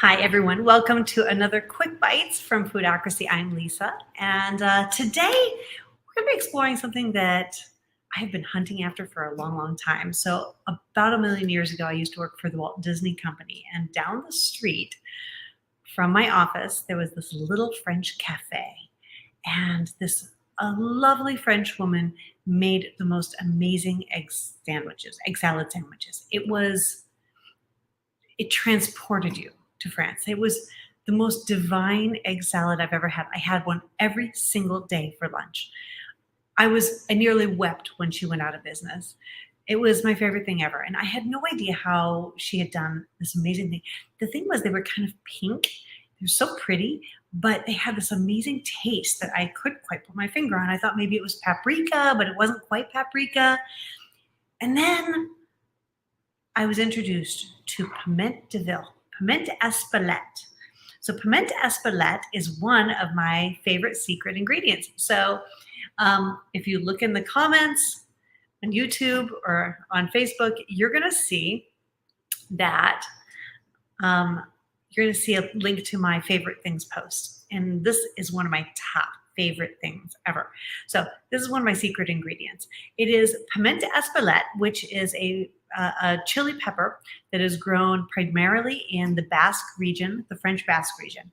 Hi, everyone. Welcome to another Quick Bites from Foodocracy. I'm Lisa, and today we're going to be exploring something that I have been hunting after for a long, long time. So, about a million years ago, I used to work for the Walt Disney Company, and down the street from my office, there was this little French cafe, and this a lovely French woman made the most amazing egg salad sandwiches. It transported you to France. It was the most divine egg salad I've ever had. I had one every single day for lunch. I nearly wept when she went out of business. It was my favorite thing ever. And I had no idea how she had done this amazing thing. The thing was, they were kind of pink. They're so pretty, but they had this amazing taste that I couldn't quite put my finger on. I thought maybe it was paprika, but it wasn't quite paprika. And then I was introduced to piment de ville, piment d'Espelette. So piment d'Espelette is one of my favorite secret ingredients. So if you look in the comments on YouTube or on Facebook, you're going to see that you're going to see a link to my favorite things post. And this is one of my top favorite things ever. So this is one of my secret ingredients. It is piment d'Espelette, which is a chili pepper that is grown primarily in the Basque region, the French Basque region.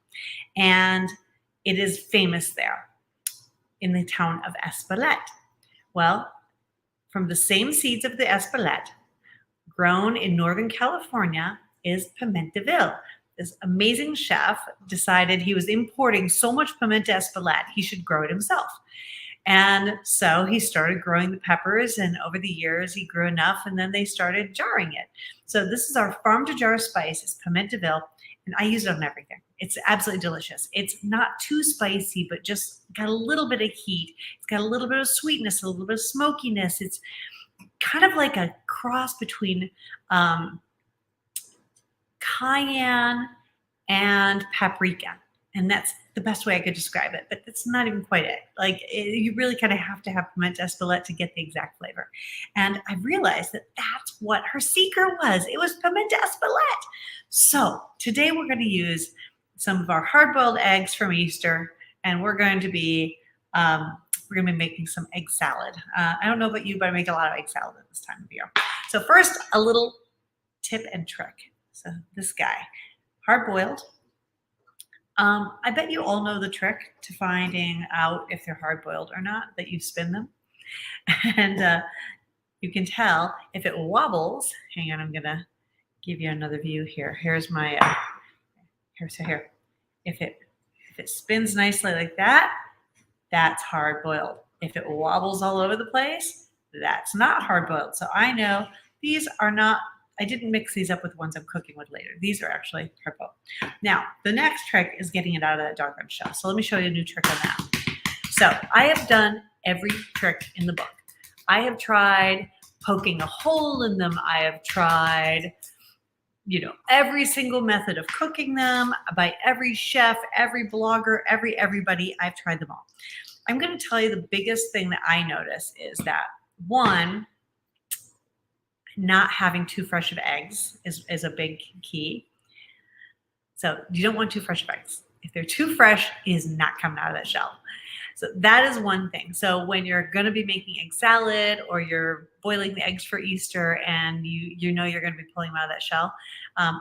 And it is famous there in the town of Espelette. Well, from the same seeds of the Espelette, grown in Northern California, is piment de ville. This amazing chef decided he was importing so much piment d'Espelette, he should grow it himself. And so he started growing the peppers, and over the years he grew enough, and then they started jarring it. So this is our farm to jar spice. It's piment de ville, and I use it on everything. It's absolutely delicious. It's not too spicy, but just got a little bit of heat. It's got a little bit of sweetness, a little bit of smokiness. It's kind of like a cross between cayenne and paprika. And that's the best way I could describe it, but it's not even quite it. You really kind of have to have piment d'Espelette to get the exact flavor. And I realized that that's what her secret was. It was piment d'Espelette. So today we're going to use some of our hard-boiled eggs from Easter, and we're going to be making some egg salad. I don't know about you, but I make a lot of egg salad at this time of year. So first, a little tip and trick. So this guy, hard-boiled. I bet you all know the trick to finding out if they're hard-boiled or not, that you spin them. And you can tell if it wobbles. Hang on, I'm going to give you another view here. Here's my, here. If it spins nicely like that, that's hard-boiled. If it wobbles all over the place, that's not hard-boiled. So I know these are not. I didn't mix these up with the ones I'm cooking with later. These are actually hard-boiled. Now, the next trick is getting it out of that doggone shell. So let me show you a new trick on that. So I have done every trick in the book. I have tried poking a hole in them. I have tried, every single method of cooking them by every chef, every blogger, everybody. I've tried them all. I'm going to tell you the biggest thing that I notice is that, one, not having too fresh of eggs is a big key. So you don't want too fresh of eggs. If they're too fresh, it is not coming out of that shell. So that is one thing. So when you're going to be making egg salad, or you're boiling the eggs for Easter, and you know you're going to be pulling them out of that shell,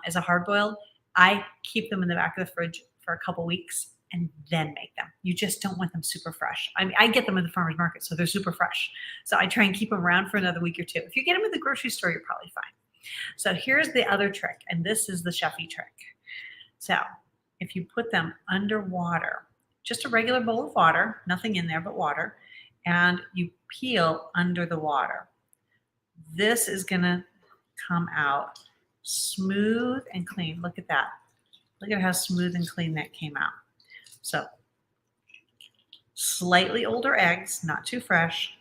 as a hard boiled, I keep them in the back of the fridge for a couple weeks and then make them. You just don't want them super fresh. I mean, I get them at the farmer's market, so they're super fresh. So I try and keep them around for another week or two. If you get them at the grocery store, you're probably fine. So here's the other trick, and this is the chefy trick. So if you put them under water, just a regular bowl of water, nothing in there but water, and you peel under the water, this is gonna come out smooth and clean. Look at that. Look at how smooth and clean that came out. So slightly older eggs, not too fresh,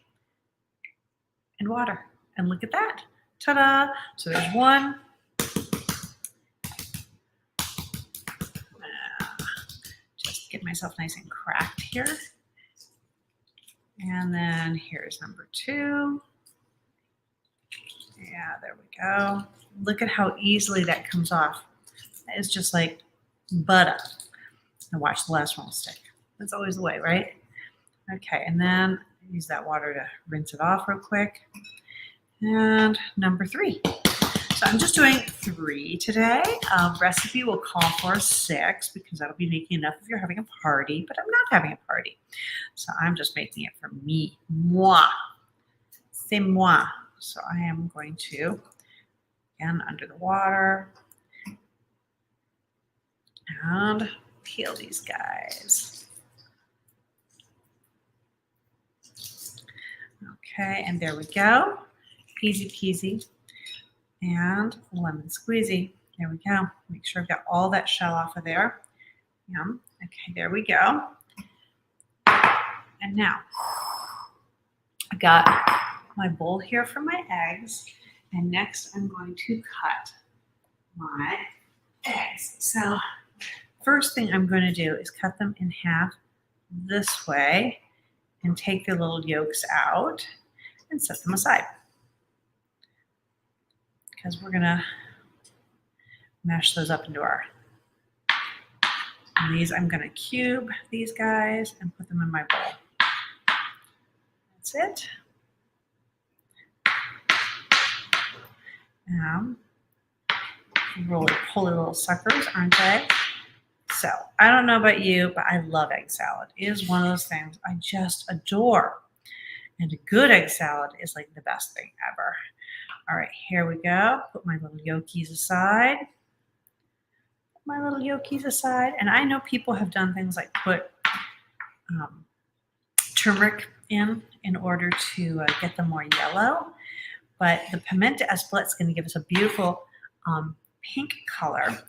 and water. And look at that. Ta-da! So there's one. Just get myself nice and cracked here. And then here's number two. Yeah, there we go. Look at how easily that comes off. It's just like butter. And watch the last one will stick. That's always the way, right? Okay, and then use that water to rinse it off real quick. And number 3. So I'm just doing 3 today. Recipe will call for 6 because that'll be making enough if you're having a party, but I'm not having a party. So I'm just making it for me. Moi. C'est moi. So I am going to, again, under the water, and peel these guys. Okay, and there we go. Easy peasy. And lemon squeezy. There we go. Make sure I've got all that shell off of there. Yum. Okay, there we go. And now I've got my bowl here for my eggs. And next I'm going to cut my eggs. So first thing I'm going to do is cut them in half this way and take the little yolks out and set them aside. Because we're gonna mash those up into our, and these I'm gonna cube these guys and put them in my bowl. That's it. Really holy little suckers, aren't they? So I don't know about you, but I love egg salad. It is one of those things I just adore. And a good egg salad is like the best thing ever. All right, here we go. Put my little yolkies aside. My little yolkies aside. And I know people have done things like put turmeric in order to get them more yellow. But the pimento espelette is going to give us a beautiful pink color.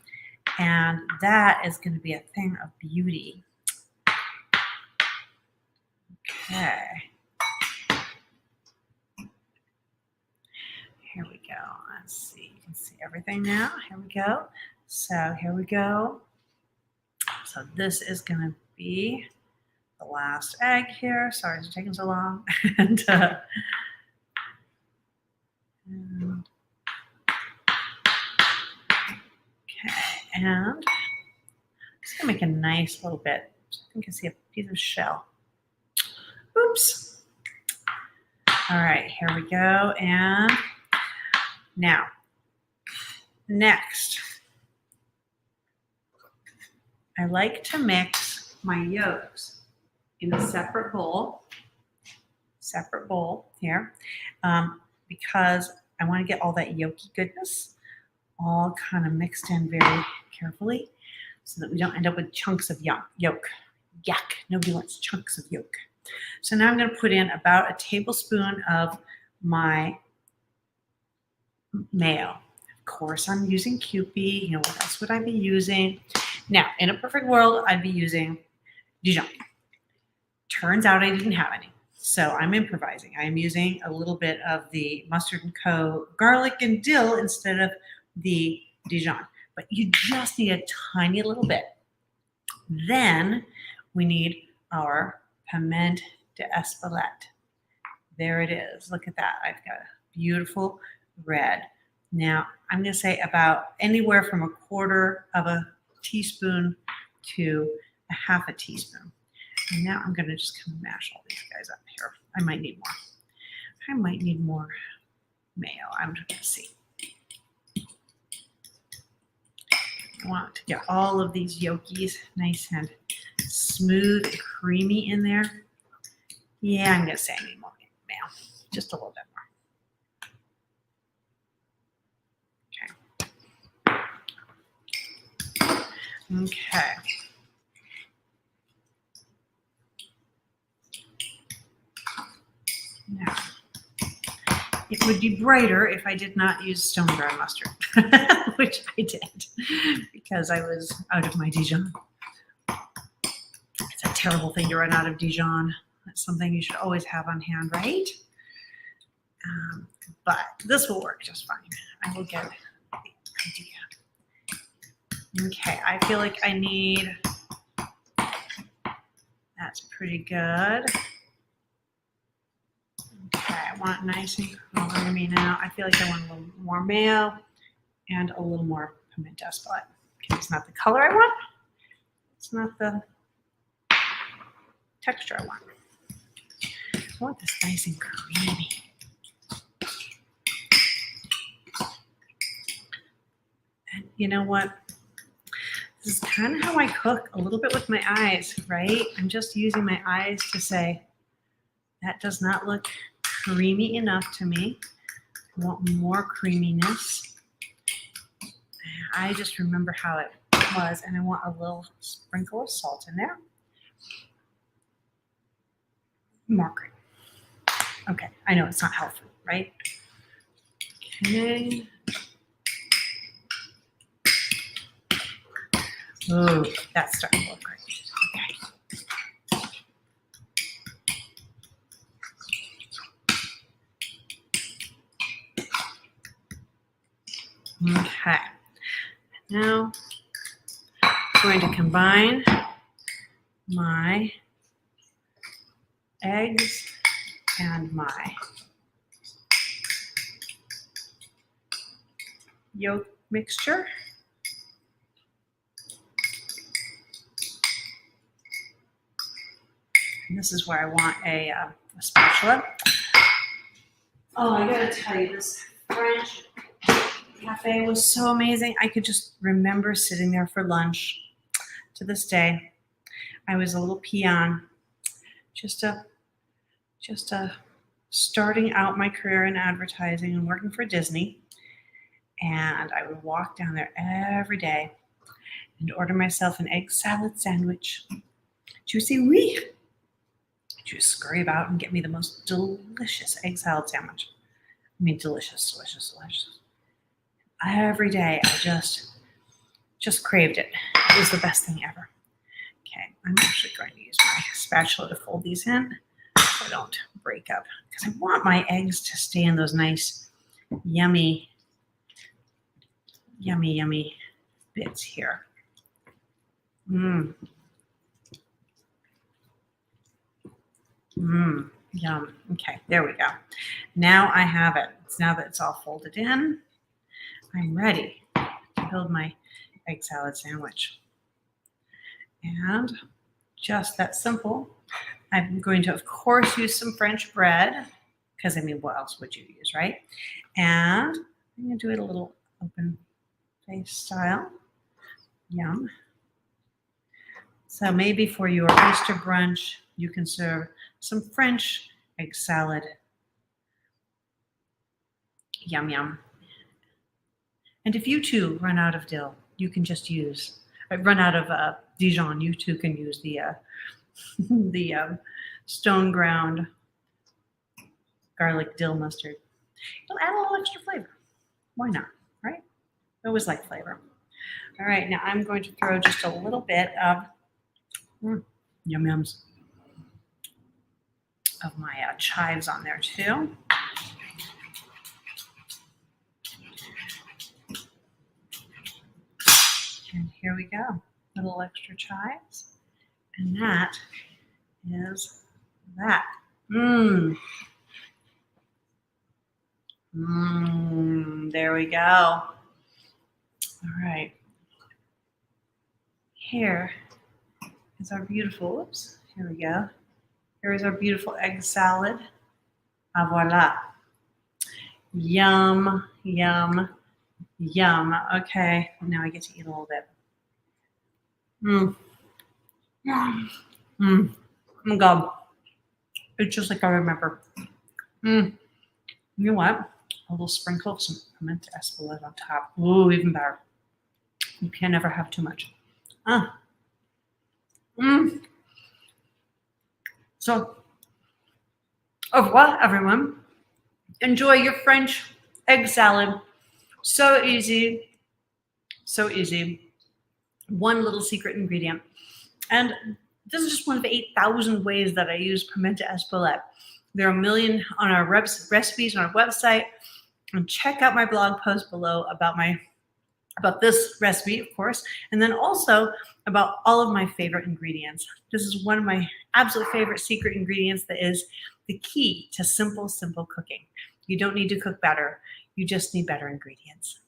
And that is going to be a thing of beauty. Okay. Here we go. Let's see. You can see everything now. Here we go. So here we go. So this is going to be the last egg here. Sorry it's taking so long. and okay. And I'm just going to make a nice little bit. I think I see a piece of shell. Oops. All right. Here we go. And now, next, I like to mix my yolks in a separate bowl here, because I want to get all that yolky goodness all kind of mixed in very carefully so that we don't end up with chunks of yolk. Yuck. Nobody wants chunks of yolk. So now I'm going to put in about a tablespoon of my mayo. Of course, I'm using Kewpie. You know, what else would I be using? Now, in a perfect world, I'd be using Dijon. Turns out I didn't have any. So I'm improvising. I'm using a little bit of the Mustard & Co. garlic and dill instead of the Dijon. But you just need a tiny little bit. Then we need our piment d'Espelette. There it is. Look at that. I've got a beautiful red. Now, I'm going to say about anywhere from a quarter of a teaspoon to a half a teaspoon. And now I'm going to just kind of mash all these guys up here. I might need more. I might need more mayo. I'm just going to see. I want to get all of these yolkies nice and smooth and creamy in there. Yeah, I'm going to say I need more mayo. Just a little bit more. Okay. Now, it would be brighter if I did not use stone ground mustard, which I did because I was out of my Dijon. It's a terrible thing to run out of Dijon. That's something you should always have on hand, right? But this will work just fine. I will get the idea. Okay, I feel like I need, that's pretty good. Okay, I want it nice and creamy now. I feel like I want a little more mayo and a little more piment d'Espelette. Okay, it's not the color I want, It's not the texture I want. I want this nice and creamy. And you know what? This is kind of how I cook, a little bit with my eyes, right? I'm just using my eyes to say, that does not look creamy enough to me. I want more creaminess. I just remember how it was, and I want a little sprinkle of salt in there. More cream. Okay, I know it's not healthy, right? Okay. Oh, that's starting to look great. Okay. Okay. Now I'm going to combine my eggs and my yolk mixture. And this is where I want a spatula. Oh, I gotta tell you, this French cafe was so amazing. I could just remember sitting there for lunch. To this day, I was a little peon, just starting out my career in advertising and working for Disney. And I would walk down there every day and order myself an egg salad sandwich. Juicy wee. Just scurry about and get me the most delicious egg salad sandwich. I mean, delicious, delicious, delicious. Every day, I just craved it. It was the best thing ever. Okay, I'm actually going to use my spatula to fold these in so I don't break up, because I want my eggs to stay in those nice, yummy, yummy, yummy bits here. Mmm. Mmm, yum. Okay, there we go. Now I have it. Now that it's all folded in, I'm ready to build my egg salad sandwich. And just that simple. I'm going to, of course, use some French bread, because I mean, what else would you use, right? And I'm going to do it a little open face style. Yum. So maybe for your Easter brunch, you can serve some French egg salad. Yum, yum. And if you too run out of dill, you can just use, run out of Dijon, you too can use the stone ground garlic dill mustard. It'll add a little extra flavor. Why not, right? I always like flavor. All right, now I'm going to throw just a little bit of yum yums of my chives on there too. And here we go, little extra chives. And that is that. Mmm. Mmm, there we go. All right. Here is our beautiful, oops, here we go. Here is our beautiful egg salad. Ah, voila. Yum, yum, yum. Okay, now I get to eat a little bit. Mmm. Mmm. Oh my God. It's just like I remember. Mmm. You know what? A little sprinkle of some pimento espelette on top. Ooh, even better. You can't ever have too much. Mmm. So, au revoir, everyone. Enjoy your French egg salad. So easy. So easy. One little secret ingredient. And this is just one of 8,000 ways that I use pimento espelette. There are a million on our recipes on our website. And check out my blog post below about this recipe, of course, and then also about all of my favorite ingredients. This is one of my absolute favorite secret ingredients that is the key to simple cooking. You don't need to cook better. You just need better ingredients.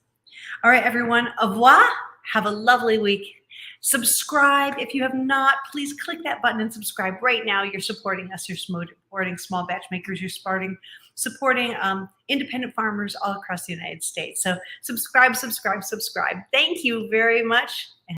All right, everyone, au revoir. Have a lovely week. Subscribe. If you have not, please click that button and subscribe right now. You're supporting us. You're supporting small batch makers. You're supporting independent farmers all across the United States. So subscribe, subscribe, subscribe. Thank you very much.